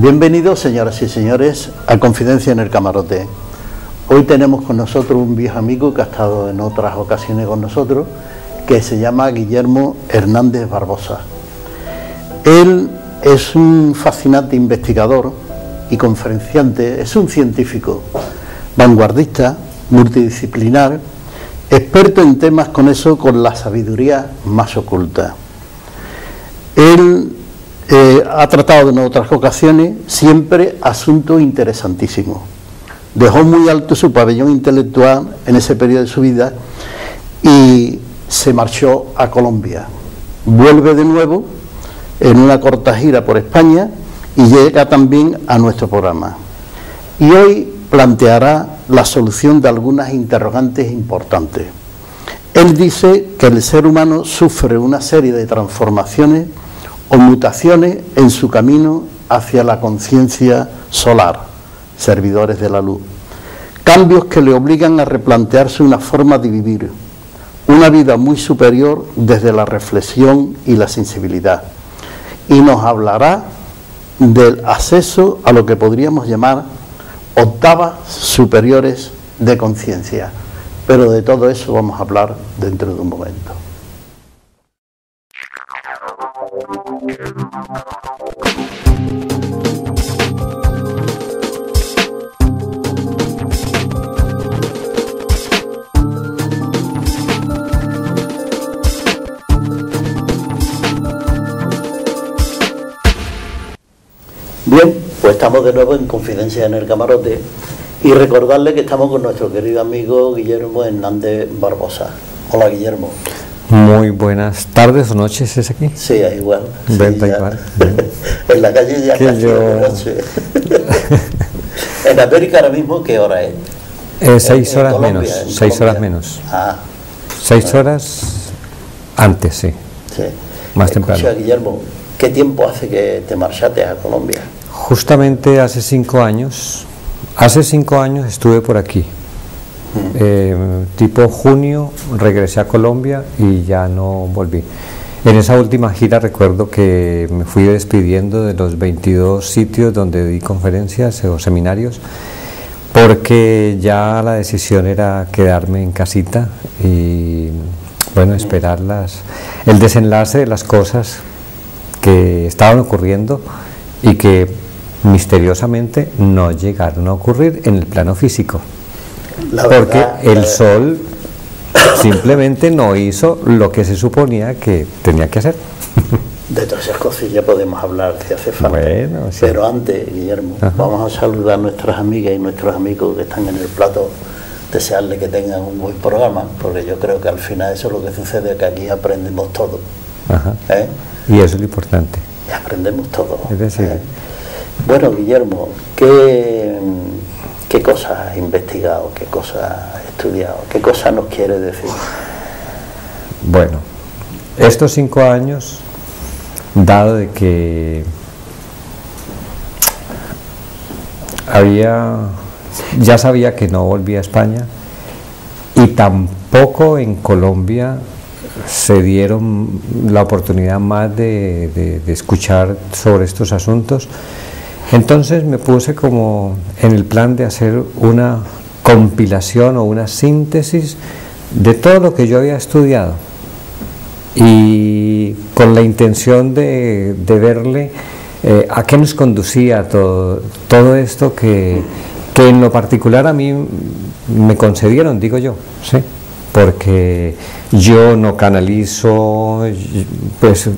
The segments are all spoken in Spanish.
Bienvenidos, señoras y señores, a Confidencia en el Camarote. Hoy tenemos con nosotros un viejo amigo que ha estado en otras ocasiones con nosotros, que se llama Guillermo Hernández Barbosa. Él es un fascinante investigador y conferenciante, es un científico vanguardista, multidisciplinar, experto en temas con la sabiduría más oculta. Él ha tratado en otras ocasiones siempre asuntos interesantísimos. Dejó muy alto su pabellón intelectual en ese periodo de su vida y se marchó a Colombia. Vuelve de nuevo en una corta gira por España y llega también a nuestro programa. Y hoy planteará la solución de algunas interrogantes importantes. Él dice que el ser humano sufre una serie de transformaciones o mutaciones en su camino hacia la conciencia solar, servidores de la luz. Cambios que le obligan a replantearse una forma de vivir, una vida muy superior desde la reflexión y la sensibilidad. Y nos hablará del acceso a lo que podríamos llamar octavas superiores de conciencia. Pero de todo eso vamos a hablar dentro de un momento. Bien, pues estamos de nuevo en Confidencia en el Camarote y recordarle que estamos con nuestro querido amigo Guillermo Hernández Barbosa. Hola, Guillermo. Muy buenas tardes o noches, ¿es aquí? Sí, igual. Sí, igual. En la calle ya casi de noche. En América ahora mismo, ¿qué hora es? 6 horas Colombia, menos. en 6 horas Colombia. menos. Ah. 6 horas antes, sí. Sí. Más temprano. Guillermo, ¿qué tiempo hace que te marchaste a Colombia? Justamente hace 5 años. Hace 5 años estuve por aquí. Tipo junio regresé a Colombia y ya no volví. En esa última gira recuerdo que me fui despidiendo de los 22 sitios donde di conferencias o seminarios, porque ya la decisión era quedarme en casita y bueno, esperar el desenlace de las cosas que estaban ocurriendo y que misteriosamente no llegaron a ocurrir en el plano físico. Porque el sol simplemente no hizo lo que se suponía que tenía que hacer. De todas esas cosas ya podemos hablar si hace falta. Bueno, sí. Pero antes, Guillermo, vamos a saludar a nuestras amigas y nuestros amigos que están en el plato, desearles que tengan un buen programa, porque yo creo que al final eso es lo que sucede, que aquí aprendemos todo. Y eso es lo importante. Y aprendemos todo. Es decir, bueno, Guillermo, ¿qué cosas has investigado? ¿Qué cosas has estudiado? ¿Qué cosas nos quieres decir? Bueno, estos 5 años, dado de que ya sabía que no volvía a España y tampoco en Colombia se dieron la oportunidad más de escuchar sobre estos asuntos. Entonces me puse como en el plan de hacer una compilación o una síntesis de todo lo que yo había estudiado y con la intención de verle a qué nos conducía todo esto que en lo particular a mí me concedieron, digo yo, ¿sí? Porque yo no canalizo, pues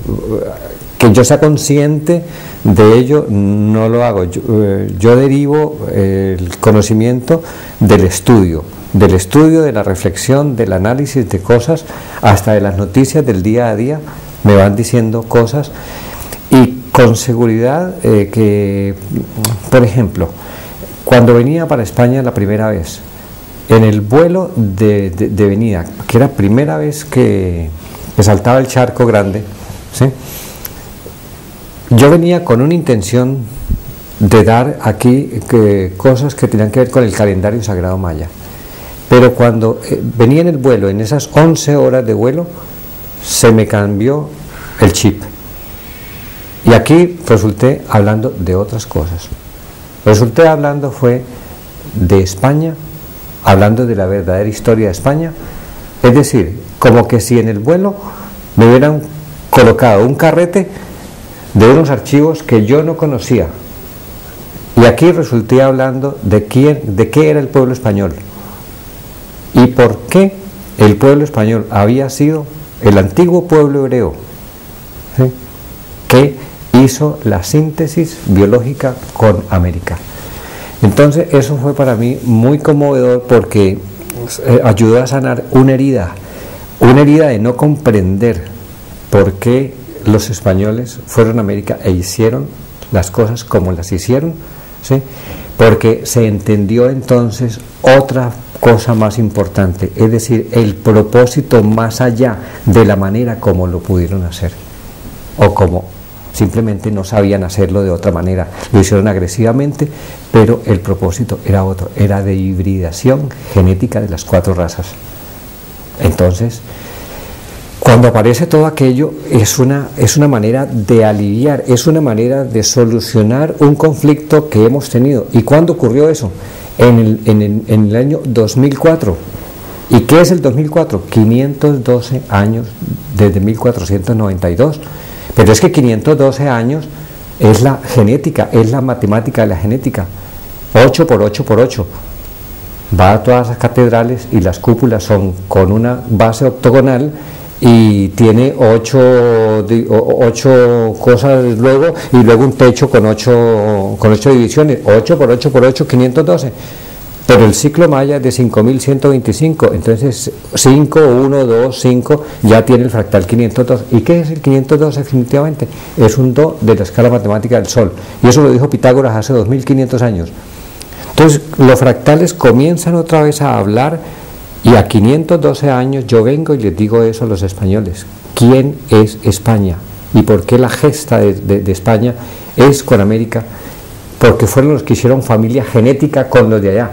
que yo sea consciente de ello, no lo hago. Yo derivo el conocimiento del estudio, de la reflexión, del análisis de cosas, hasta de las noticias del día a día, me van diciendo cosas y con seguridad que, por ejemplo, cuando venía para España la primera vez, en el vuelo de venida, que era primera vez que saltaba el charco grande, ¿sí? Yo venía con una intención de dar aquí cosas que tenían que ver con el calendario sagrado maya, pero cuando venía en el vuelo, en esas 11 horas de vuelo, se me cambió el chip Y aquí resulté hablando de otras cosas. Resulté hablando fue de España, hablando de la verdadera historia de España, es decir, como que si en el vuelo me hubieran colocado un carrete de unos archivos que yo no conocía. Y aquí resulté hablando de qué era el pueblo español y por qué el pueblo español había sido el antiguo pueblo hebreo, ¿sí?, que hizo la síntesis biológica con América. Entonces eso fue para mí muy conmovedor porque ayudó a sanar una herida de no comprender por qué los españoles fueron a América e hicieron las cosas como las hicieron, ¿sí?, porque se entendió entonces otra cosa más importante, es decir, el propósito más allá de la manera como lo pudieron hacer, o como simplemente no sabían hacerlo de otra manera, lo hicieron agresivamente, pero el propósito era otro, era de hibridación genética de las 4 razas. Entonces, cuando aparece todo aquello, es una manera de aliviar, es una manera de solucionar un conflicto que hemos tenido. ¿Y cuándo ocurrió eso? En el año 2004. ¿Y qué es el 2004? 512 años desde 1492. Pero es que 512 años es la genética, es la matemática de la genética. 8 por 8 por 8. Va a todas las catedrales y las cúpulas son con una base octogonal y tiene 8 cosas luego, y luego un techo con 8 divisiones, 8 por 8 por 8, 512. Pero el ciclo maya es de 5125, entonces 5, 1, 2, 5 ya tiene el fractal 502. ¿Y qué es el 502 definitivamente? Es un do de la escala matemática del Sol, y eso lo dijo Pitágoras hace 2500 años. Entonces los fractales comienzan otra vez a hablar, y a 512 años yo vengo y les digo eso a los españoles: ¿quién es España? ¿Y por qué la gesta de España es con América? Porque fueron los que hicieron familia genética con los de allá,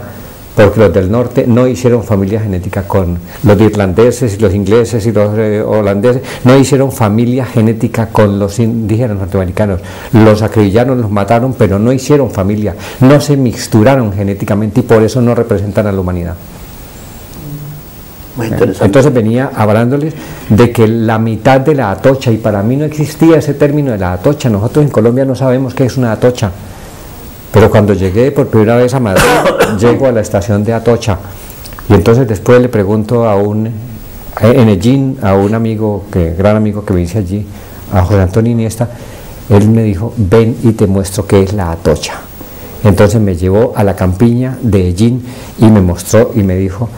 porque los del norte no hicieron familia genética con los irlandeses y los ingleses y los holandeses, no hicieron familia genética con los indígenas norteamericanos, los acribillaron, los mataron, pero no hicieron familia, no se mixturaron genéticamente, y por eso no representan a la humanidad. Muy interesante. Entonces venía hablándoles de que la mitad de la atocha, y para mí no existía ese término de la atocha, nosotros en Colombia no sabemos qué es una atocha, pero cuando llegué por primera vez a Madrid, llego a la estación de Atocha, y entonces después le pregunto en Ellín, a un amigo, gran amigo que me dice allí, a José Antonio Iniesta, él me dijo: ven y te muestro qué es la atocha. Entonces me llevó a la campiña de Ellín y me mostró y me dijo: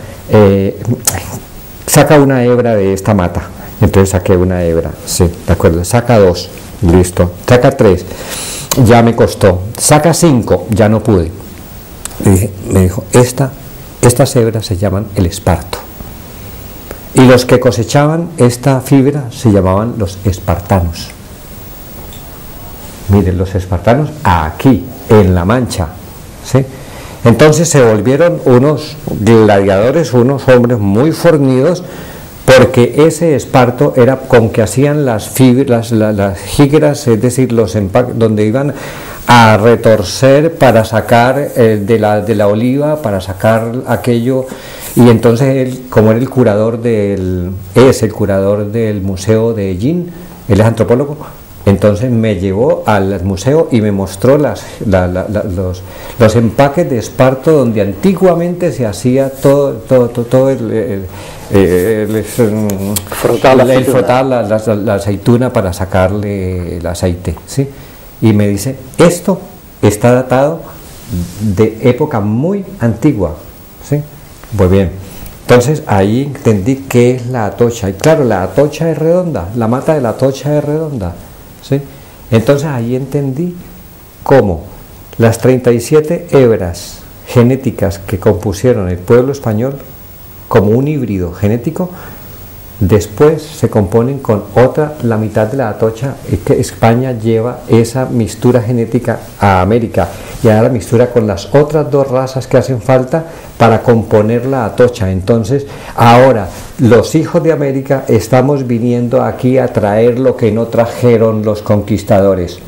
saca una hebra de esta mata. Entonces saqué una hebra, sí, de acuerdo, saca 2, listo, saca 3, ya me costó, saca 5, ya no pude. Me dijo: estas hebras se llaman el esparto, y los que cosechaban esta fibra se llamaban los espartanos. Miren, los espartanos aquí, en La Mancha, ¿sí? Entonces se volvieron unos gladiadores, unos hombres muy fornidos, porque ese esparto era con que hacían las fibras, las jígaras, es decir, los empaques, donde iban a retorcer para sacar de la oliva, para sacar aquello. Y entonces él, como era el curador es el curador del museo de Ellín, él es antropólogo, entonces me llevó al museo y me mostró los empaques de esparto donde antiguamente se hacía todo frotar la aceituna para sacarle el aceite, ¿sí? Y me dice: esto está datado de época muy antigua, ¿sí? Pues bien, entonces ahí entendí qué es la atocha, y claro, la atocha es redonda, la mata de la atocha es redonda, ¿sí? Entonces ahí entendí cómo las 37 hebras genéticas que compusieron el pueblo español como un híbrido genético Después se componen con otra, la mitad de la atocha, es que España lleva esa mixtura genética a América y ahora mixtura con las otras dos razas que hacen falta para componer la atocha. Entonces, ahora los hijos de América estamos viniendo aquí a traer lo que no trajeron los conquistadores.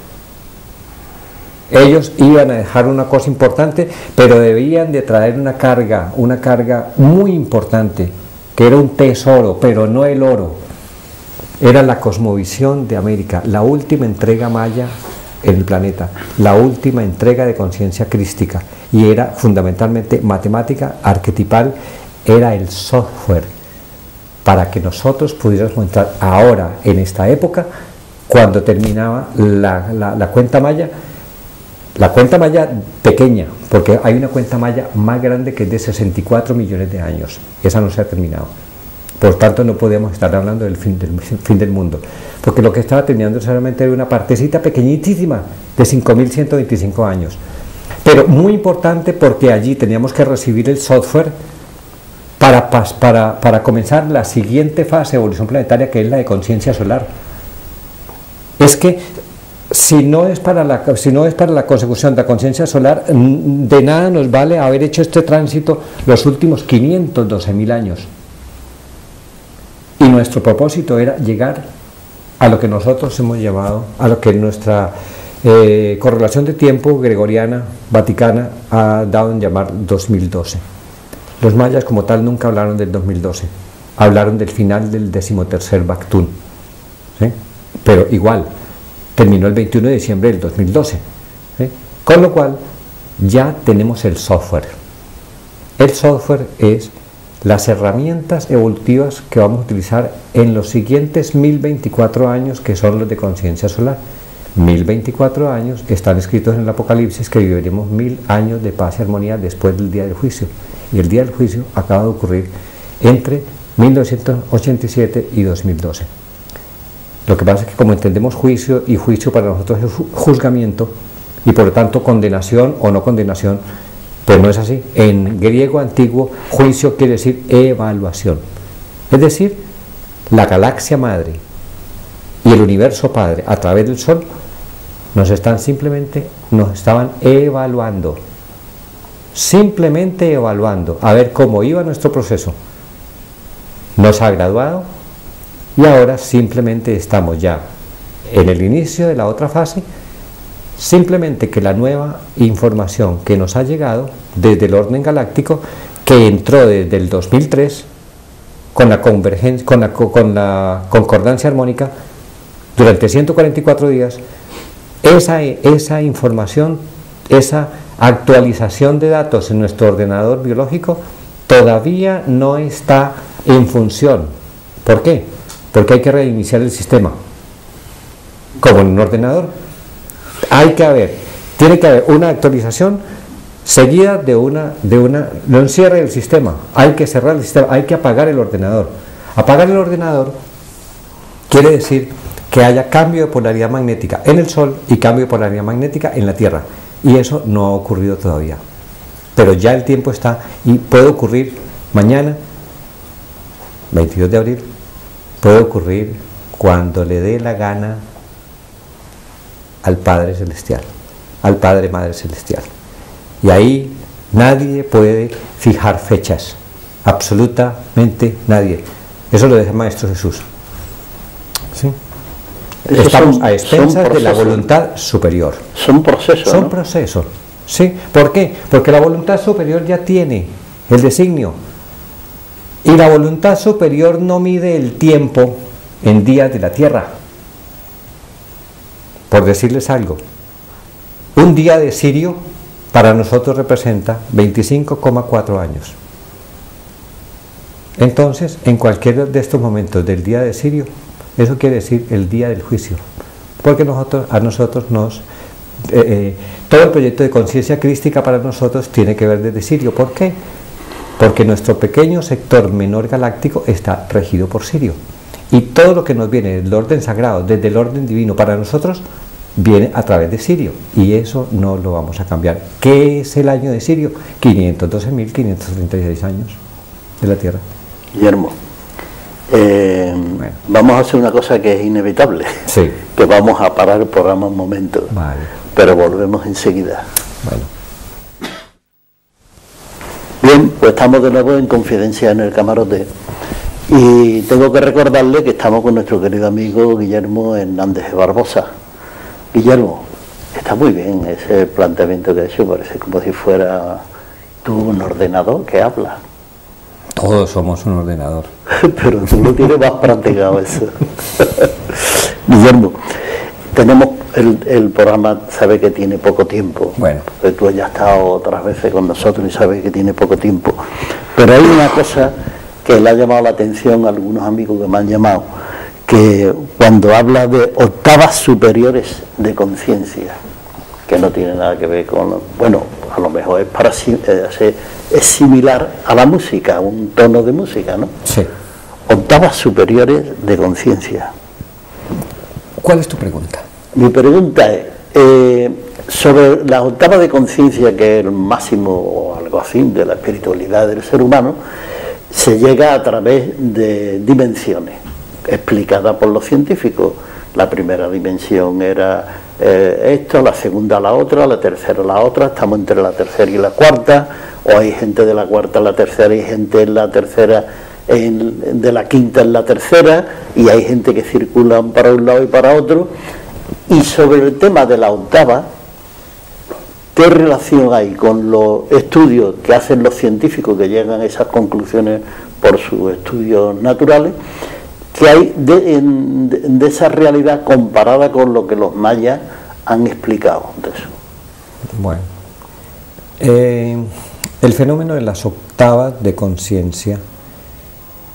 Ellos iban a dejar una cosa importante, pero debían de traer una carga muy importante, que era un tesoro, pero no el oro. Era la cosmovisión de América, la última entrega maya en el planeta, la última entrega de conciencia crística, y era fundamentalmente matemática, arquetipal, era el software para que nosotros pudiéramos entrar ahora, en esta época, cuando terminaba la cuenta maya. La cuenta maya pequeña, porque hay una cuenta maya más grande que es de 64 millones de años. Esa no se ha terminado. Por tanto, no podíamos estar hablando del fin del mundo. Porque lo que estaba terminando solamente era una partecita pequeñísima de 5.125 años. Pero muy importante porque allí teníamos que recibir el software para comenzar la siguiente fase de evolución planetaria, que es la de conciencia solar. Es que si no es para la consecución de la conciencia solar, de nada nos vale haber hecho este tránsito los últimos 512.000 años. Y nuestro propósito era llegar a lo que nosotros hemos llamado, a lo que nuestra correlación de tiempo gregoriana, vaticana, ha dado en llamar 2012. Los mayas como tal nunca hablaron del 2012, hablaron del final del 13º Bactún, ¿sí? Pero igual, terminó el 21 de diciembre del 2012, ¿sí? Con lo cual ya tenemos el software. El software es las herramientas evolutivas que vamos a utilizar en los siguientes 1024 años, que son los de conciencia solar. 1024 años están escritos en el Apocalipsis, que viviremos 1000 años de paz y armonía después del día del juicio. Y el día del juicio acaba de ocurrir entre 1987 y 2012. Lo que pasa es que como entendemos juicio, y juicio para nosotros es juzgamiento, y por lo tanto condenación o no condenación, pues no es así. En griego antiguo, juicio quiere decir evaluación. Es decir, la galaxia madre y el universo padre a través del sol nos estaban evaluando, simplemente evaluando, a ver cómo iba nuestro proceso. Nos ha graduado y ahora simplemente estamos ya en el inicio de la otra fase, simplemente que la nueva información que nos ha llegado desde el orden galáctico, que entró desde el 2003 con la convergencia, con la concordancia armónica durante 144 días, esa información, esa actualización de datos en nuestro ordenador biológico todavía no está en función. ¿Por qué? Porque hay que reiniciar el sistema. Como en un ordenador, tiene que haber una actualización seguida de un cierre del sistema. Hay que cerrar el sistema, hay que apagar el ordenador. Apagar el ordenador quiere decir que haya cambio de polaridad magnética en el Sol y cambio de polaridad magnética en la Tierra. Y eso no ha ocurrido todavía. Pero ya el tiempo está, y puede ocurrir mañana, 22 de abril, puede ocurrir cuando le dé la gana al Padre Celestial, al Padre Madre Celestial. Y ahí nadie puede fijar fechas, absolutamente nadie. Eso lo deja el Maestro Jesús. ¿Sí? Estamos a expensas de la voluntad superior. Son procesos. Son procesos. ¿Sí? ¿Por qué? Porque la voluntad superior ya tiene el designio. Y la voluntad superior no mide el tiempo en días de la Tierra. Por decirles algo, un día de Sirio para nosotros representa 25,4 años. Entonces, en cualquiera de estos momentos del día de Sirio, eso quiere decir el día del juicio, porque a nosotros todo el proyecto de conciencia crística para nosotros tiene que ver desde Sirio. ¿Por qué? Porque nuestro pequeño sector menor galáctico está regido por Sirio, y todo lo que nos viene del orden sagrado, desde el orden divino para nosotros, viene a través de Sirio, y eso no lo vamos a cambiar. ¿Qué es el año de Sirio? 512.536 años de la Tierra. Guillermo, Bueno. Vamos a hacer una cosa que es inevitable, Sí. que vamos a parar el programa un momento, Vale. pero volvemos enseguida. Bueno. Bien, pues estamos de nuevo en Confidencia en el Camarote y tengo que recordarle que estamos con nuestro querido amigo Guillermo Hernández Barbosa. Guillermo, está muy bien ese planteamiento que ha hecho, parece como si fuera tú un ordenador que habla. Todos somos un ordenador. Pero tú lo tienes más practicado eso. Guillermo, tenemos el programa, sabe que tiene poco tiempo. Bueno. Porque tú ya has estado otras veces con nosotros y sabes que tiene poco tiempo. Pero hay una cosa que le ha llamado la atención a algunos amigos que me han llamado, que cuando habla de octavas superiores de conciencia, que no tiene nada que ver con, bueno, a lo mejor es para es similar a la música, un tono de música, ¿no? Sí. Octavas superiores de conciencia. ¿Cuál es tu pregunta? Mi pregunta es, sobre las octavas de conciencia, que es el máximo o algo así de la espiritualidad del ser humano, se llega a través de dimensiones explicadas por los científicos. La primera dimensión era esto, la segunda la otra, la tercera la otra, estamos entre la tercera y la cuarta, o hay gente de la cuarta en la tercera y gente en la tercera, de la quinta en la tercera, y hay gente que circula para un lado y para otro. Y sobre el tema de la octava, ¿qué relación hay con los estudios que hacen los científicos que llegan a esas conclusiones por sus estudios naturales? ¿Qué hay de esa realidad comparada con lo que los mayas han explicado de eso? Bueno, el fenómeno de las octavas de conciencia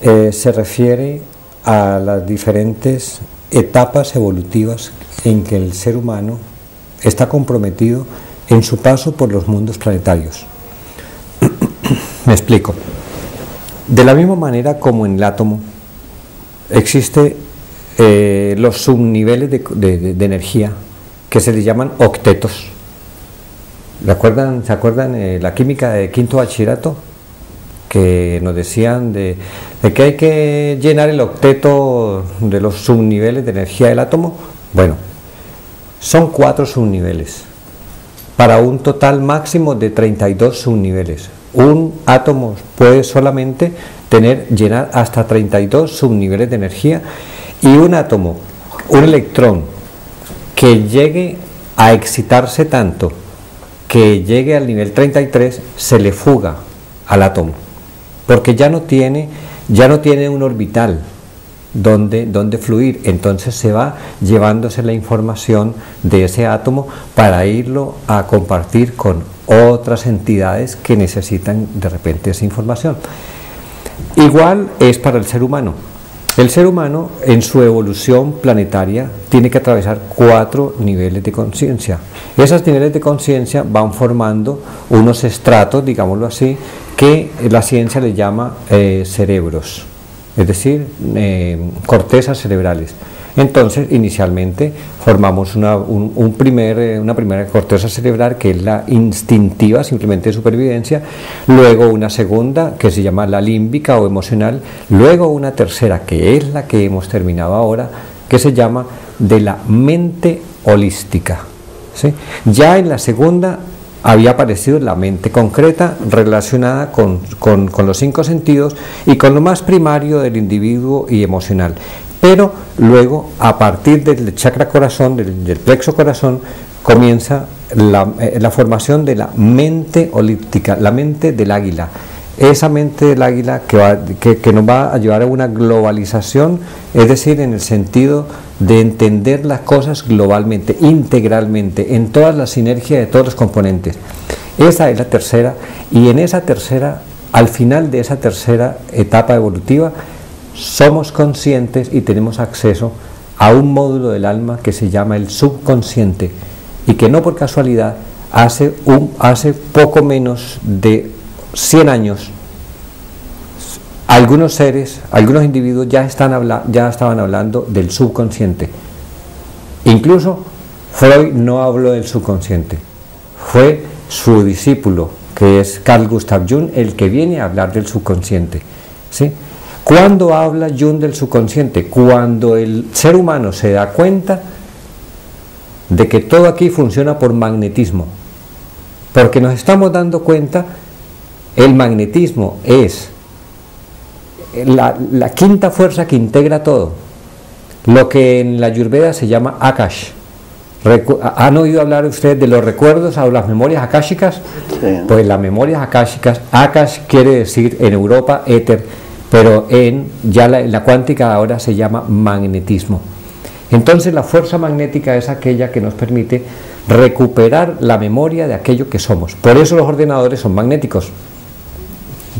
se refiere a las diferentes etapas evolutivas en que el ser humano está comprometido en su paso por los mundos planetarios. Me explico. De la misma manera como en el átomo existen los subniveles de energía que se les llaman octetos. ¿Se acuerdan la química de quinto bachillerato? Que nos decían de que hay que llenar el octeto de los subniveles de energía del átomo. Bueno, son 4 subniveles para un total máximo de 32 subniveles. Un átomo puede solamente llenar hasta 32 subniveles de energía, y un átomo, un electrón que llegue a excitarse tanto que llegue al nivel 33, se le fuga al átomo, porque ya no tiene un orbital donde fluir. Entonces se va llevándose la información de ese átomo para irlo a compartir con otras entidades que necesitan de repente esa información. Igual es para el ser humano. El ser humano, en su evolución planetaria, tiene que atravesar 4 niveles de conciencia. Esos niveles de conciencia van formando unos estratos, digámoslo así, que la ciencia le llama cerebros, es decir, cortezas cerebrales. Entonces, inicialmente formamos una primera corteza cerebral, que es la instintiva, simplemente de supervivencia, luego una segunda que se llama la límbica o emocional, luego una tercera, que es la que hemos terminado ahora, que se llama de la mente holística, ¿sí? Ya en la segunda había aparecido la mente concreta, relacionada con los 5 sentidos y con lo más primario del individuo y emocional. Pero luego, a partir del chakra corazón, del plexo corazón, comienza la formación de la mente holíptica, la mente del águila. Esa mente del águila que nos va a llevar a una globalización, es decir, en el sentido de entender las cosas globalmente, integralmente, en toda la sinergia de todos los componentes. Esa es la tercera, y en esa tercera, al final de esa tercera etapa evolutiva, somos conscientes y tenemos acceso a un módulo del alma que se llama el subconsciente, y que no por casualidad hace poco menos de 100 años algunos seres, algunos individuos ya estaban hablando del subconsciente. Incluso Freud no habló del subconsciente, fue su discípulo, que es Carl Gustav Jung, el que viene a hablar del subconsciente, ¿sí? ¿Cuándo habla Jung del subconsciente? Cuando el ser humano se da cuenta de que todo aquí funciona por magnetismo, porque nos estamos dando cuenta, el magnetismo es la quinta fuerza que integra todo, lo que en la Ayurveda se llama Akash. ¿Han oído hablar ustedes de los recuerdos o las memorias akáshicas? Sí. Pues las memorias akáshicas, Akash quiere decir en Europa éter, pero en la cuántica ahora se llama magnetismo. Entonces la fuerza magnética es aquella que nos permite recuperar la memoria de aquello que somos. Por eso los ordenadores son magnéticos.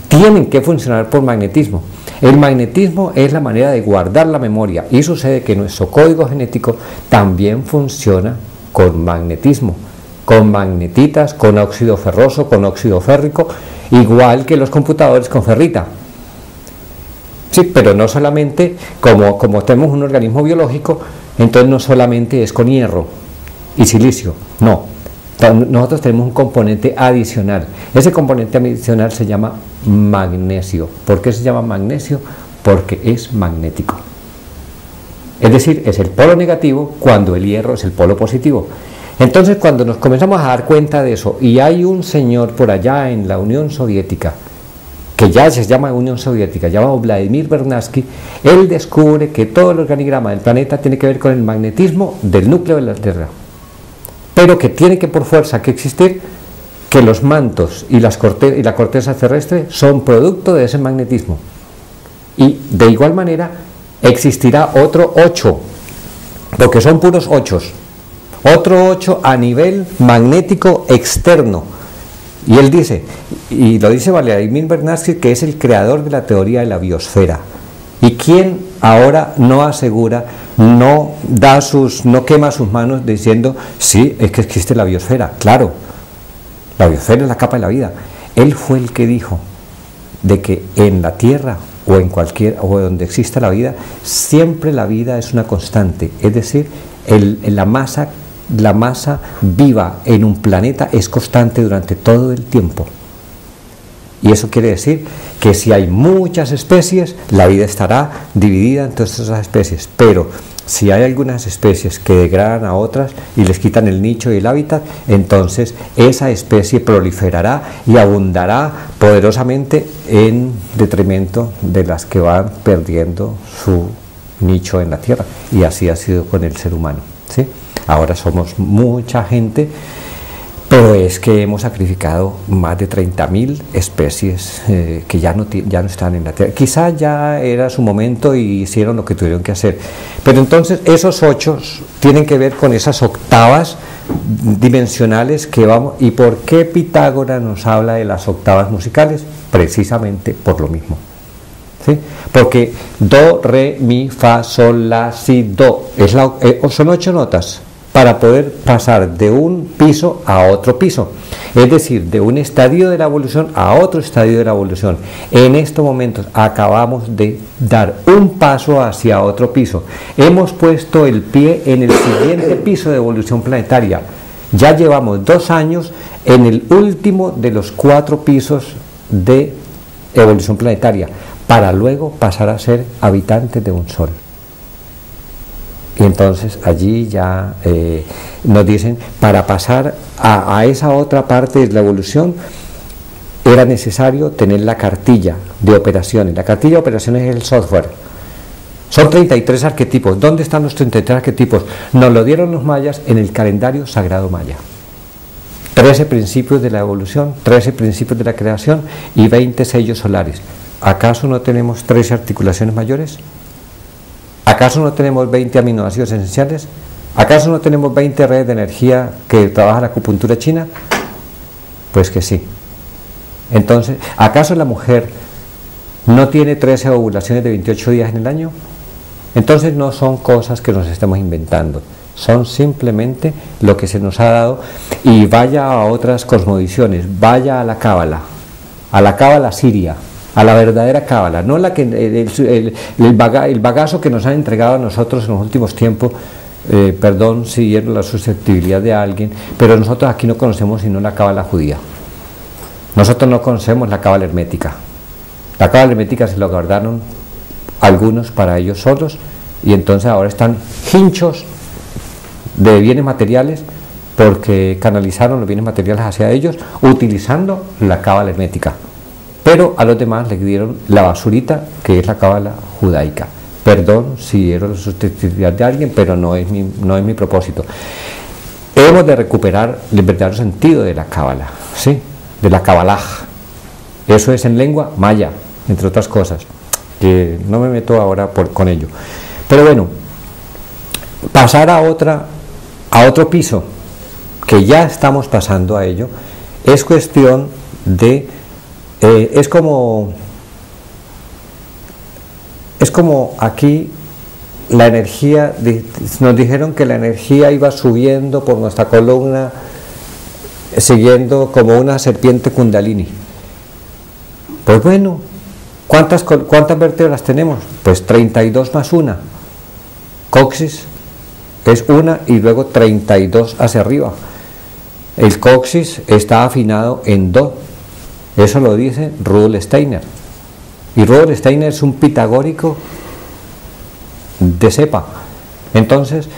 Tienen que funcionar por magnetismo. El magnetismo es la manera de guardar la memoria, y sucede que nuestro código genético también funciona con magnetismo, con magnetitas, con óxido ferroso, con óxido férrico, igual que los computadores con ferrita. Sí, pero no solamente, como tenemos un organismo biológico, entonces no solamente es con hierro y silicio, no. Nosotros tenemos un componente adicional. Ese componente adicional se llama magnesio. ¿Por qué se llama magnesio? Porque es magnético. Es decir, es el polo negativo cuando el hierro es el polo positivo. Entonces, cuando nos comenzamos a dar cuenta de eso, y hay un señor por allá en la Unión Soviética, que ya se llama Unión Soviética, llamado Vladimir Vernadsky, él descubre que todo el organigrama del planeta tiene que ver con el magnetismo del núcleo de la Tierra, pero que tiene que por fuerza que existir que los mantos y la corteza terrestre son producto de ese magnetismo, y de igual manera existirá otro 8, porque son puros 8, otro 8 a nivel magnético externo. Y él dice, y lo dice Vladimir Vernadsky, que es el creador de la teoría de la biosfera. ¿Y quién ahora no asegura, no quema sus manos diciendo, sí, es que existe la biosfera? Claro, la biosfera es la capa de la vida. Él fue el que dijo de que en la Tierra o o donde exista la vida, siempre la vida es una constante, es decir, la masa viva en un planeta es constante durante todo el tiempo. Y eso quiere decir que si hay muchas especies, la vida estará dividida en todas esas especies, pero si hay algunas especies que degradan a otras y les quitan el nicho y el hábitat, entonces esa especie proliferará y abundará poderosamente en detrimento de las que van perdiendo su nicho en la Tierra. Y así ha sido con el ser humano, ¿sí? Ahora somos mucha gente, pero es que hemos sacrificado más de 30.000 especies que ya no están en la Tierra. Quizá ya era su momento y hicieron lo que tuvieron que hacer. Pero entonces esos 8 tienen que ver con esas octavas dimensionales que vamos. ¿Y por qué Pitágoras nos habla de las octavas musicales? Precisamente por lo mismo. ¿Sí? Porque do, re, mi, fa, sol, la, si, do son 8 notas para poder pasar de un piso a otro piso, es decir, de un estadio de la evolución a otro estadio de la evolución. En estos momentos acabamos de dar un paso hacia otro piso, hemos puesto el pie en el siguiente piso de evolución planetaria. Ya llevamos 2 años en el último de los 4 pisos de evolución planetaria, para luego pasar a ser habitantes de un sol. Y entonces allí ya nos dicen, para pasar a esa otra parte de la evolución era necesario tener la cartilla de operaciones. La cartilla de operaciones es el software. Son 33 arquetipos. ¿Dónde están los 33 arquetipos? Nos lo dieron los mayas en el calendario sagrado maya. 13 principios de la evolución, 13 principios de la creación y 20 sellos solares. ¿Acaso no tenemos 13 articulaciones mayores? ¿Acaso no tenemos 20 aminoácidos esenciales? ¿Acaso no tenemos 20 redes de energía que trabaja la acupuntura china? Pues que sí. Entonces, ¿acaso la mujer no tiene 13 ovulaciones de 28 días en el año? Entonces no son cosas que nos estemos inventando, son simplemente lo que se nos ha dado. Y vaya a otras cosmovisiones, vaya a la cábala siria, a la verdadera cábala, no la que el bagazo que nos han entregado a nosotros en los últimos tiempos. Perdón si hiero la susceptibilidad de alguien, pero nosotros aquí no conocemos sino la cábala judía. Nosotros no conocemos la cábala hermética. La cábala hermética se lo guardaron algunos para ellos solos, y entonces ahora están hinchos de bienes materiales porque canalizaron los bienes materiales hacia ellos utilizando la cábala hermética, pero a los demás les dieron la basurita que es la cábala judaica. Perdón si era la susceptibilidad de alguien, pero no es mi propósito. Hemos de recuperar el verdadero sentido de la cábala, ¿sí? De la cabalaj. Eso es en lengua maya, entre otras cosas, que no me meto ahora con ello. Pero bueno, pasar a otro piso, que ya estamos pasando a ello, es cuestión de, es como aquí la energía, nos dijeron que la energía iba subiendo por nuestra columna, siguiendo como una serpiente kundalini. Pues bueno, ¿cuántas vértebras tenemos? Pues 32 más una. Coxis es una y luego 32 hacia arriba. El coxis está afinado en do. Eso lo dice Rudolf Steiner. Y Rudolf Steiner es un pitagórico de cepa. Entonces,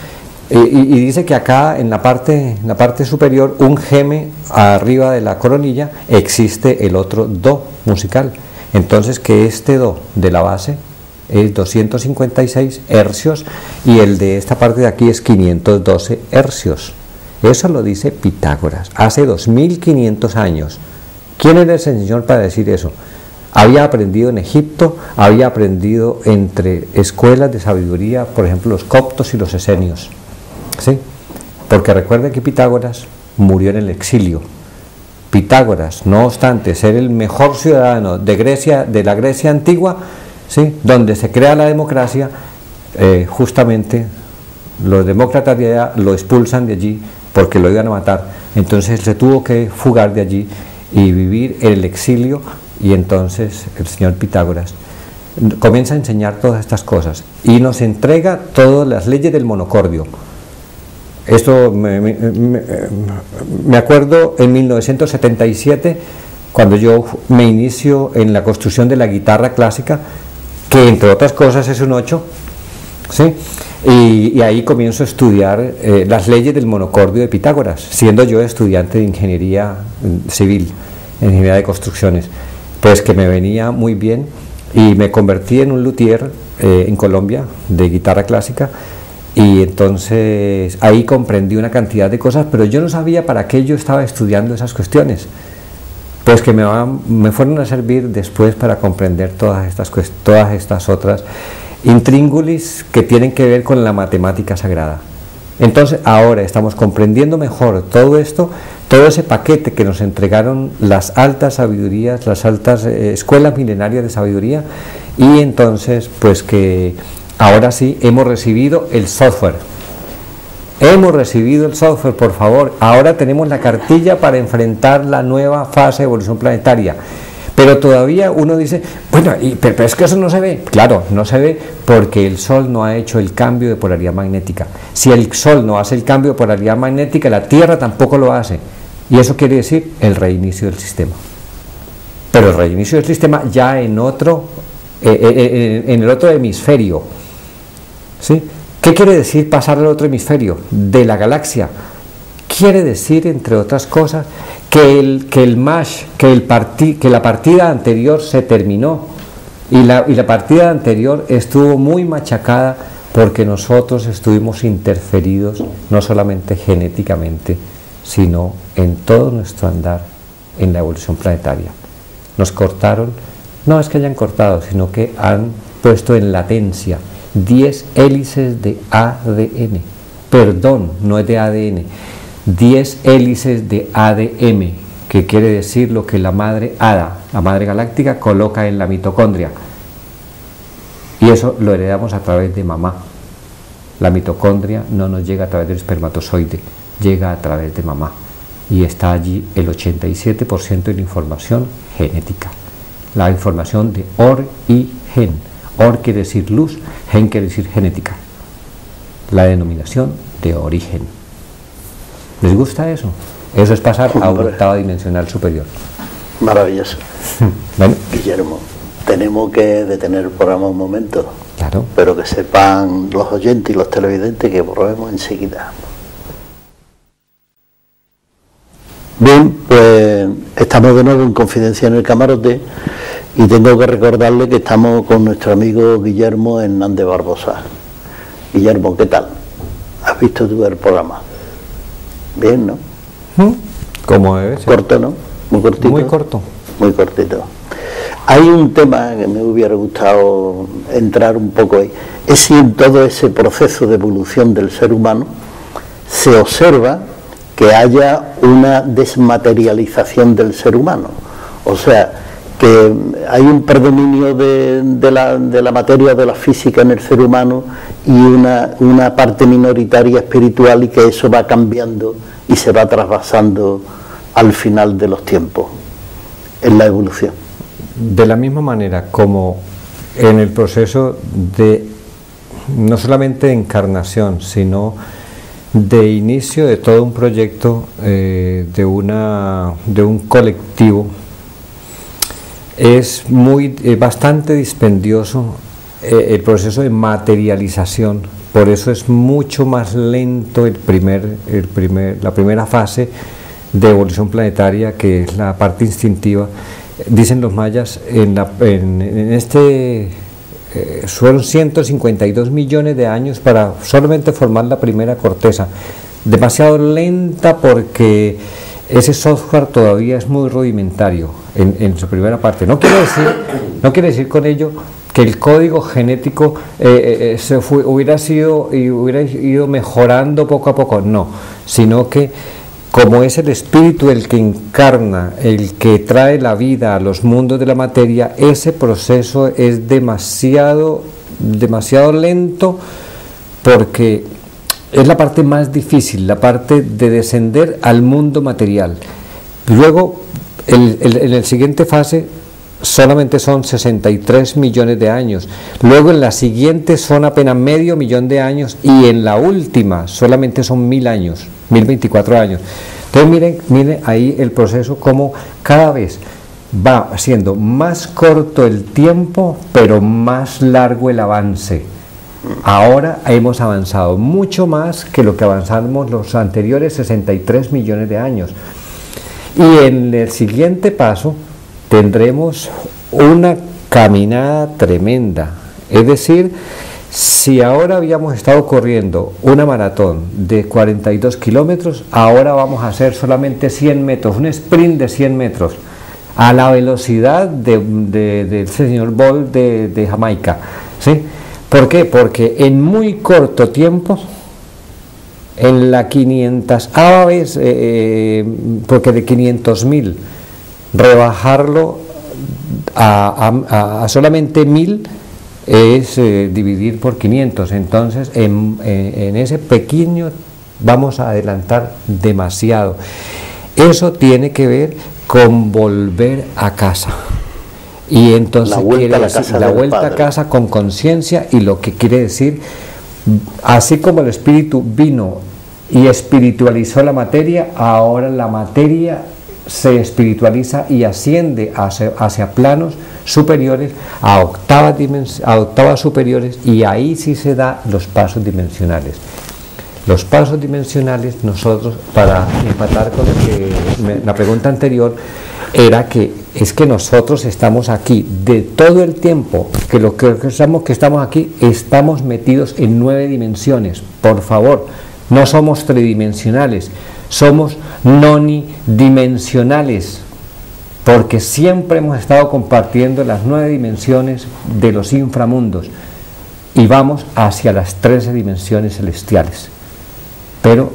y dice que acá en la parte superior, un geme arriba de la coronilla, existe el otro do musical. Entonces, que este do de la base es 256 hercios y el de esta parte de aquí es 512 hercios. Eso lo dice Pitágoras hace 2500 años. ¿Quién era ese señor para decir eso? Había aprendido en Egipto, había aprendido entre escuelas de sabiduría, por ejemplo los coptos y los esenios, ¿sí? Porque recuerden que Pitágoras murió en el exilio. Pitágoras, no obstante ser el mejor ciudadano de Grecia, de la Grecia antigua, ¿sí?, donde se crea la democracia, justamente los demócratas de allá lo expulsan de allí porque lo iban a matar. Entonces se tuvo que fugar de allí y vivir en el exilio. Y entonces el señor Pitágoras comienza a enseñar todas estas cosas y nos entrega todas las leyes del monocordio. Esto me acuerdo en 1977, cuando yo me inicio en la construcción de la guitarra clásica, que entre otras cosas es un 8, ¿sí? Y ahí comienzo a estudiar las leyes del monocordio de Pitágoras, siendo yo estudiante de ingeniería civil, ingeniería de construcciones. Pues que me venía muy bien y me convertí en un luthier en Colombia de guitarra clásica, y entonces ahí comprendí una cantidad de cosas, pero yo no sabía para qué yo estaba estudiando esas cuestiones, pues que me fueron a servir después para comprender todas estas otras intríngulis que tienen que ver con la matemática sagrada. Entonces ahora estamos comprendiendo mejor todo esto, todo ese paquete que nos entregaron las altas sabidurías, las altas escuelas milenarias de sabiduría, y entonces pues que ahora sí hemos recibido el software. Hemos recibido el software, por favor. Ahora tenemos la cartilla para enfrentar la nueva fase de evolución planetaria. Pero todavía uno dice, bueno, pero es que eso no se ve. Claro, no se ve porque el Sol no ha hecho el cambio de polaridad magnética. Si el Sol no hace el cambio de polaridad magnética, la Tierra tampoco lo hace. Y eso quiere decir el reinicio del sistema. Pero el reinicio del sistema ya en el otro hemisferio. ¿Sí? ¿Qué quiere decir pasar al otro hemisferio de la galaxia? Quiere decir, entre otras cosas, que la partida anterior se terminó, y la partida anterior estuvo muy machacada porque nosotros estuvimos interferidos no solamente genéticamente, sino en todo nuestro andar en la evolución planetaria. Nos cortaron, no es que hayan cortado, sino que han puesto en latencia 10 hélices de ADN, perdón, no es de ADN, 10 hélices de ADM, que quiere decir lo que la madre hada, la madre galáctica, coloca en la mitocondria, y eso lo heredamos a través de mamá. La mitocondria no nos llega a través del espermatozoide, llega a través de mamá, y está allí el 87% de la información genética, la información de OR y GEN. OR quiere decir luz, GEN quiere decir genética, la denominación de origen. ¿Les gusta eso? Eso es pasar a una octava dimensional superior. Maravilloso. Bueno, Guillermo, tenemos que detener el programa un momento. Claro. Pero que sepan los oyentes y los televidentes que volvemos enseguida. Bien, pues estamos de nuevo en Confidencia en el Camarote y tengo que recordarle que estamos con nuestro amigo Guillermo Hernández Barbosa. Guillermo, ¿qué tal? ¿Has visto tú el programa? Bien, ¿no? ¿Cómo es? Corto, ¿no? Muy cortito. Muy corto. Muy cortito. Hay un tema que me hubiera gustado entrar un poco ahí, es si en todo ese proceso de evolución del ser humano se observa que haya una desmaterialización del ser humano, o sea, que hay un predominio de la materia, de la física en el ser humano y una parte minoritaria espiritual, y que eso va cambiando y se va trasvasando al final de los tiempos en la evolución. De la misma manera como en el proceso de no solamente de encarnación, sino de inicio de todo un proyecto, de un colectivo, es bastante dispendioso el proceso de materialización. Por eso es mucho más lento la primera fase de evolución planetaria, que es la parte instintiva. Dicen los mayas, fueron 152 millones de años para solamente formar la primera corteza. Demasiado lenta porque ese software todavía es muy rudimentario en su primera parte. No quiere decir con ello que el código genético hubiera ido mejorando poco a poco, no, sino que como es el espíritu el que encarna, el que trae la vida a los mundos de la materia, ese proceso es demasiado lento, porque es la parte más difícil, la parte de descender al mundo material. Luego, en la siguiente fase, solamente son 63 millones de años. Luego en la siguiente son apenas medio millón de años, y en la última solamente son 1000 años, 1024 años. Entonces miren ahí el proceso, como cada vez va siendo más corto el tiempo, pero más largo el avance. Ahora hemos avanzado mucho más que lo que avanzamos los anteriores 63 millones de años. Y en el siguiente paso tendremos una caminada tremenda. Es decir, si ahora habíamos estado corriendo una maratón de 42 kilómetros, ahora vamos a hacer solamente 100 metros, un sprint de 100 metros, a la velocidad del señor Bolt de Jamaica, ¿sí? ¿Por qué? Porque en muy corto tiempo, en la 500ª vez, porque de 500.000, rebajarlo a solamente 1000 es dividir por 500. Entonces en ese pequeño vamos a adelantar demasiado. Eso tiene que ver con volver a casa. Y entonces la vuelta a casa con conciencia, y lo que quiere decir, así como el espíritu vino y espiritualizó la materia, ahora la materia se espiritualiza y asciende hacia planos superiores, a octavas superiores, y ahí sí se da los pasos dimensionales. Los pasos dimensionales, nosotros, para empatar con la pregunta anterior, era que nosotros estamos aquí, de todo el tiempo que estamos aquí, estamos metidos en 9 dimensiones. Por favor, no somos tridimensionales, somos nonidimensionales, porque siempre hemos estado compartiendo las 9 dimensiones de los inframundos y vamos hacia las 13 dimensiones celestiales. Pero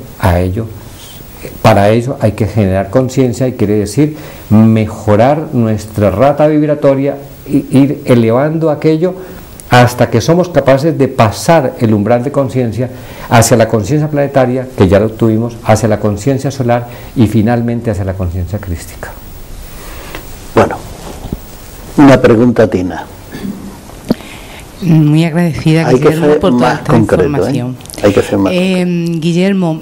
para ello hay que generar conciencia, y quiere decir mejorar nuestra rata vibratoria e ir elevando aquello hasta que somos capaces de pasar el umbral de conciencia hacia la conciencia planetaria, que ya lo tuvimos, hacia la conciencia solar y finalmente hacia la conciencia crística. Bueno, una pregunta, Tina. Muy agradecida, Guillermo, por toda esta información. Hay que ser más Guillermo,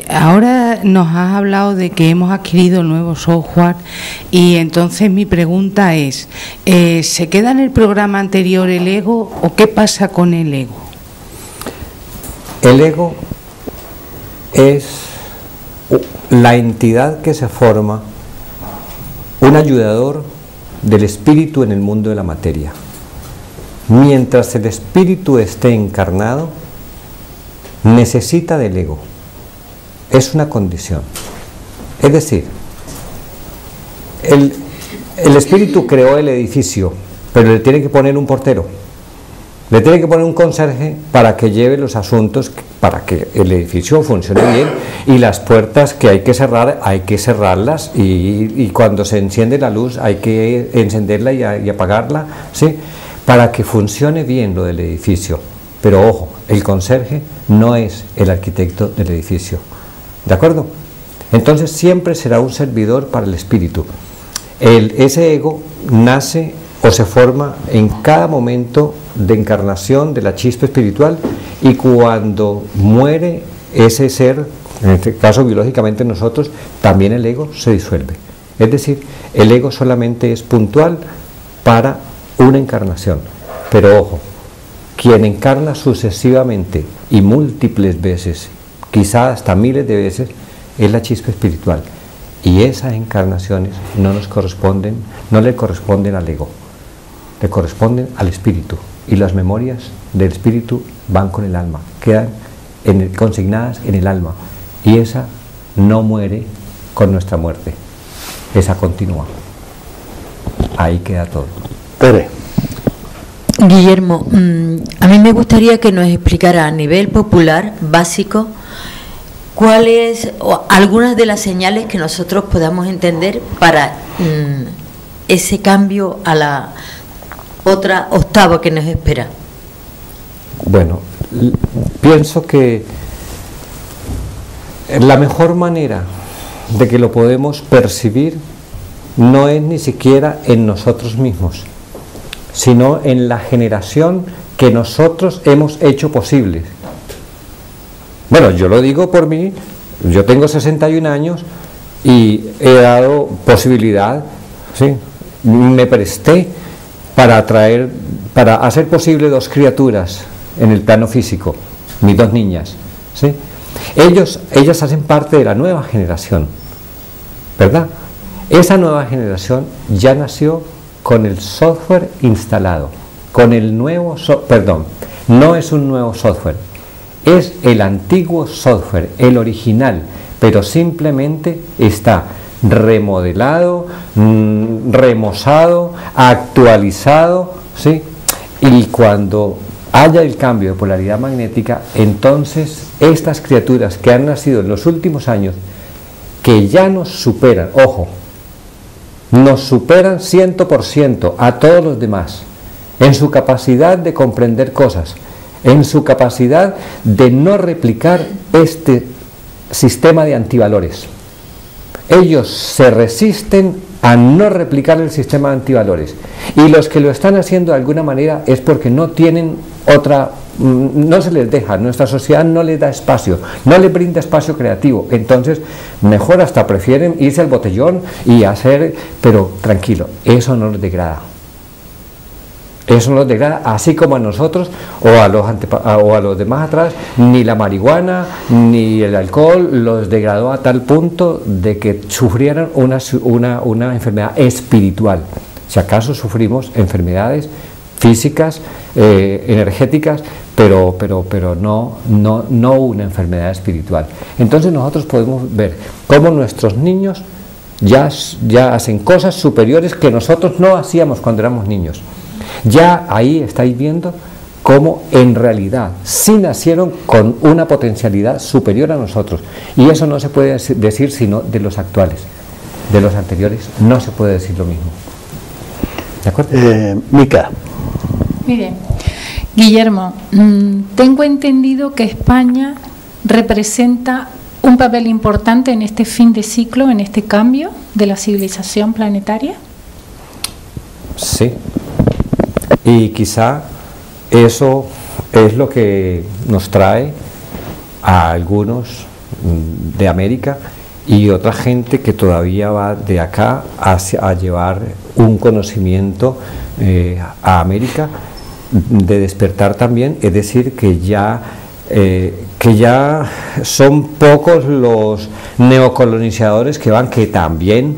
ahora nos has hablado de que hemos adquirido nuevo software y entonces mi pregunta es, ¿se queda en el programa anterior el ego o qué pasa con el ego? El ego es la entidad que se forma, un ayudador del espíritu en el mundo de la materia. Mientras el espíritu esté encarnado, necesita del ego. Es una condición. Es decir, el espíritu creó el edificio, pero le tiene que poner un portero, le tiene que poner un conserje para que lleve los asuntos, para que el edificio funcione bien, y las puertas que hay que cerrar, hay que cerrarlas, y cuando se enciende la luz hay que encenderla y apagarla, ¿sí?, para que funcione bien lo del edificio. Pero ojo, el conserje no es el arquitecto del edificio, ¿de acuerdo? Entonces siempre será un servidor para el espíritu. Ese ego nace o se forma en cada momento de encarnación de la chispa espiritual, y cuando muere ese ser, en este caso biológicamente nosotros, también el ego se disuelve. Es decir, el ego solamente es puntual para una encarnación. Pero ojo, quien encarna sucesivamente y múltiples veces, quizás hasta miles de veces, es la chispa espiritual, y esas encarnaciones no le corresponden al ego, le corresponden al espíritu, y las memorias del espíritu van con el alma, quedan consignadas en el alma, y esa no muere con nuestra muerte, esa continúa. Ahí queda todo. Pere. Guillermo, a mí me gustaría que nos explicara a nivel popular, básico, cuáles o algunas de las señales que nosotros podamos entender para ese cambio a la otra octava que nos espera. Bueno, pienso que la mejor manera de que lo podemos percibir no es ni siquiera en nosotros mismos, sino en la generación que nosotros hemos hecho posible. Bueno, yo lo digo por mí, yo tengo 61 años y he dado posibilidad, ¿sí?, me presté para hacer posible 2 criaturas en el plano físico, mis 2 niñas, ¿sí? Ellas hacen parte de la nueva generación, ¿verdad? Esa nueva generación ya nació con el software instalado, con el nuevo no es un nuevo software, es el antiguo software, el original, pero simplemente está remodelado, remozado, actualizado, ¿sí? Y cuando haya el cambio de polaridad magnética, entonces estas criaturas que han nacido en los últimos años, que ya nos superan, ojo, nos superan 100% a todos los demás, en su capacidad de comprender cosas, en su capacidad de no replicar este sistema de antivalores. Ellos se resisten a no replicar el sistema de antivalores, y los que lo están haciendo de alguna manera es porque no tienen otra, no se les deja, nuestra sociedad no les da espacio, no les brinda espacio creativo, entonces mejor hasta prefieren irse al botellón y hacer, pero tranquilo, eso no les degrada. Eso no los degrada, así como a nosotros o a los demás atrás, ni la marihuana ni el alcohol los degradó a tal punto de que sufrieran una enfermedad espiritual. Si acaso sufrimos enfermedades físicas, energéticas, pero no una enfermedad espiritual. Entonces nosotros podemos ver cómo nuestros niños ya hacen cosas superiores que nosotros no hacíamos cuando éramos niños. Ya ahí estáis viendo cómo en realidad sí nacieron con una potencialidad superior a nosotros, y eso no se puede decir sino de los actuales. De los anteriores no se puede decir lo mismo. ¿De acuerdo? Mica. Mire, Guillermo, tengo entendido que España representa un papel importante en este fin de ciclo, en este cambio de la civilización planetaria. Sí. Y quizá eso es lo que nos trae a algunos de América y otra gente que todavía va de acá a llevar un conocimiento a América, de despertar también, es decir, que ya son pocos los neocolonizadores que van, que también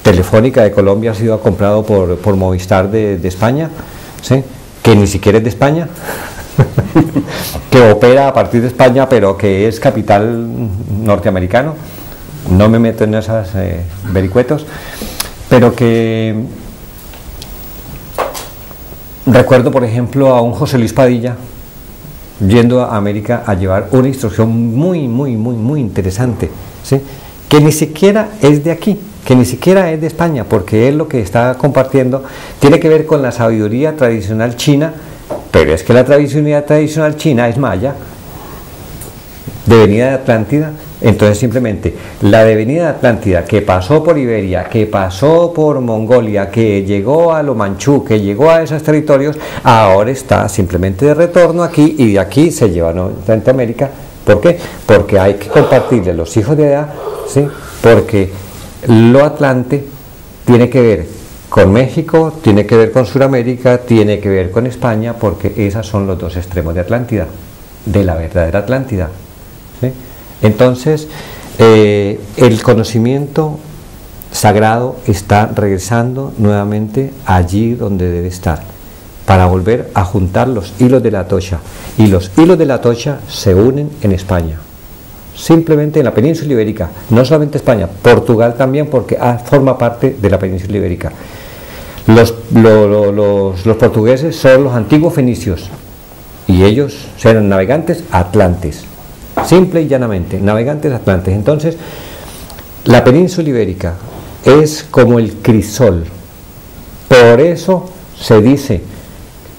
Telefónica de Colombia ha sido comprado por Movistar de España, ¿sí? Que ni siquiera es de España, que opera a partir de España, pero que es capital norteamericano. No me meto en esas vericuetos, pero que recuerdo, por ejemplo, a un José Luis Padilla yendo a América a llevar una instrucción muy interesante, ¿sí? Que ni siquiera es de aquí, que ni siquiera es de España, porque él lo que está compartiendo tiene que ver con la sabiduría tradicional china, pero es que la sabiduría tradicional china es maya, devenida de Atlántida. Entonces simplemente la devenida de Atlántida, que pasó por Iberia, que pasó por Mongolia, que llegó a lo manchú, que llegó a esos territorios, ahora está simplemente de retorno aquí, y de aquí se lleva a América. ¿Por qué? Porque hay que compartirle los hijos de edad, ¿sí? Porque lo Atlante tiene que ver con México, tiene que ver con Sudamérica, tiene que ver con España, porque esos son los dos extremos de Atlántida, de la verdadera Atlántida, ¿sí? Entonces, el conocimiento sagrado está regresando nuevamente allí donde debe estar, para volver a juntar los hilos de la Atocha, y los hilos de la Atocha se unen en España, simplemente en la península ibérica, no solamente España, Portugal también, porque forma parte de la península ibérica. Los portugueses son los antiguos fenicios, y ellos eran navegantes atlantes, simple y llanamente, navegantes atlantes. Entonces, la península ibérica es como el crisol. Por eso se dice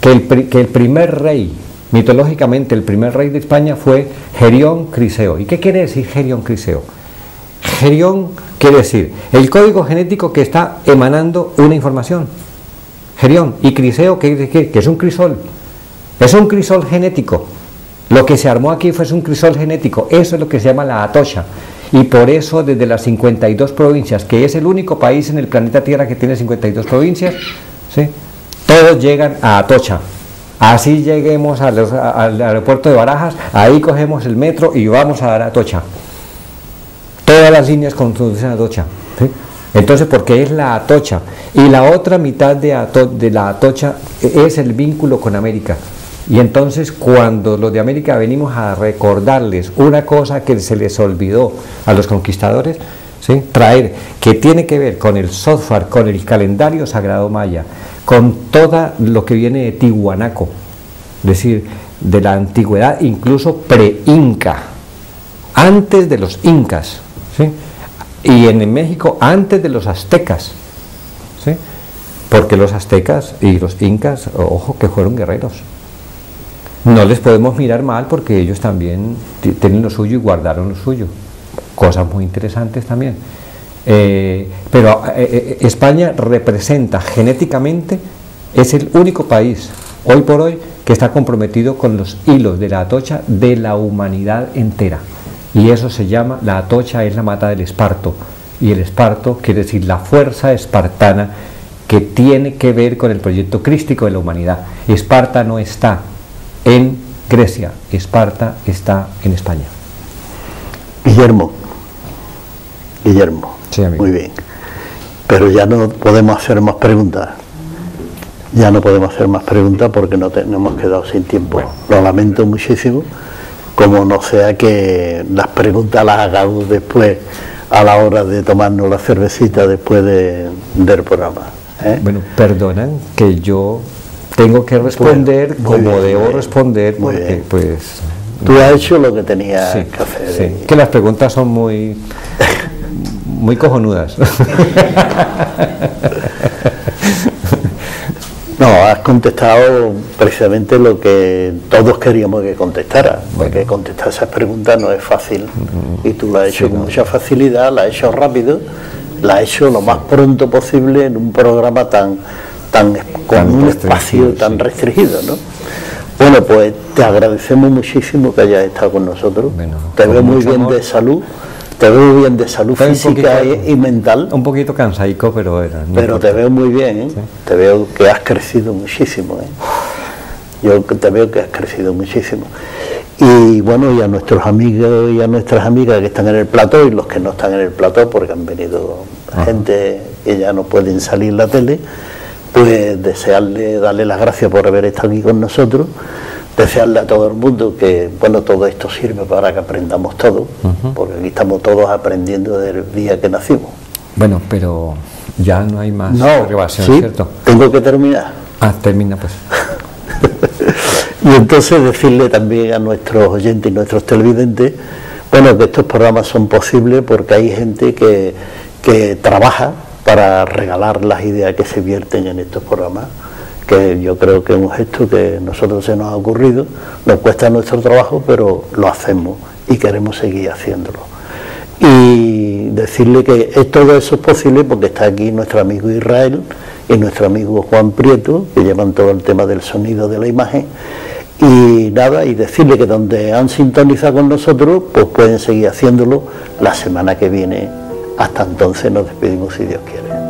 que el primer rey, mitológicamente el primer rey de España fue Gerión Criseo. ¿Y qué quiere decir Gerión Criseo? Gerión quiere decir el código genético que está emanando una información. Gerión. Y Criseo, que es un crisol. Es un crisol genético. Lo que se armó aquí fue un crisol genético, eso es lo que se llama la Atocha, y por eso desde las 52 provincias, que es el único país en el planeta Tierra que tiene 52 provincias, ¿sí? Todos llegan a Atocha. Así lleguemos al aeropuerto de Barajas, ahí cogemos el metro y vamos a dar a Atocha. Todas las líneas conducen a Atocha, ¿sí? Entonces, porque es la Atocha, y la otra mitad de la Atocha es el vínculo con América. Y entonces, cuando los de América venimos a recordarles una cosa que se les olvidó a los conquistadores, ¿sí? Traer, que tiene que ver con el software, con el calendario sagrado maya, con todo lo que viene de Tiwanaco, es decir, de la antigüedad, incluso pre-inca, antes de los incas, ¿sí? Y en México antes de los aztecas, ¿sí? Porque los aztecas y los incas, ojo, que fueron guerreros. No les podemos mirar mal, porque ellos también tienen lo suyo y guardaron lo suyo. Cosas muy interesantes también. Pero España representa genéticamente, es el único país hoy por hoy que está comprometido con los hilos de la Atocha de la humanidad entera. Y eso se llama, la Atocha es la mata del esparto. Y el esparto quiere decir la fuerza espartana, que tiene que ver con el proyecto crístico de la humanidad. Esparta no está en Grecia, Esparta está en España. Guillermo, sí, amigo. Muy bien, pero ya no podemos hacer más preguntas, porque no hemos quedado sin tiempo. Bueno. Lo lamento muchísimo, como no sea que las preguntas las hagamos después, a la hora de tomarnos la cervecita después del programa, ¿eh? Bueno, perdonan que yo tengo que responder como debo responder, porque pues... Tú has hecho lo que tenías sí, que hacer. Sí, que las preguntas son muy cojonudas. No, has contestado precisamente lo que todos queríamos que contestara, porque contestar esas preguntas no es fácil, y tú lo has hecho con mucha facilidad, la has hecho rápido, la has hecho lo más pronto posible en un programa tan con un espacio tan restringido, ¿no? Bueno, pues te agradecemos muchísimo que hayas estado con nosotros. Bueno, te veo muy bien amor. de salud. Te veo bien de salud física y mental. Un poquito cansaico, pero era. No pero te veo muy bien, ¿eh? Sí. Te veo que has crecido muchísimo, ¿eh? Yo te veo que has crecido muchísimo. Y bueno, y a nuestros amigos y a nuestras amigas que están en el plató y los que no están en el plató, porque han venido gente que ya no pueden salir en la tele, pues darle las gracias por haber estado aquí con nosotros. Desearle a todo el mundo que, bueno, todo esto sirve para que aprendamos todo, porque aquí estamos todos aprendiendo desde el día que nacimos. Bueno, pero ya no hay más grabación, sí, ¿cierto? Tengo que terminar. Termina pues. Y entonces decirle también a nuestros oyentes y nuestros televidentes, bueno, que estos programas son posibles porque hay gente que trabaja para regalar las ideas que se vierten en estos programas, que yo creo que es un gesto que a nosotros se nos ha ocurrido, nos cuesta nuestro trabajo, pero lo hacemos y queremos seguir haciéndolo. Y decirle que todo eso es posible porque está aquí nuestro amigo Israel y nuestro amigo Juan Prieto, que llevan todo el tema del sonido de la imagen, y nada, y decirle que donde han sintonizado con nosotros, pues pueden seguir haciéndolo la semana que viene. Hasta entonces nos despedimos si Dios quiere.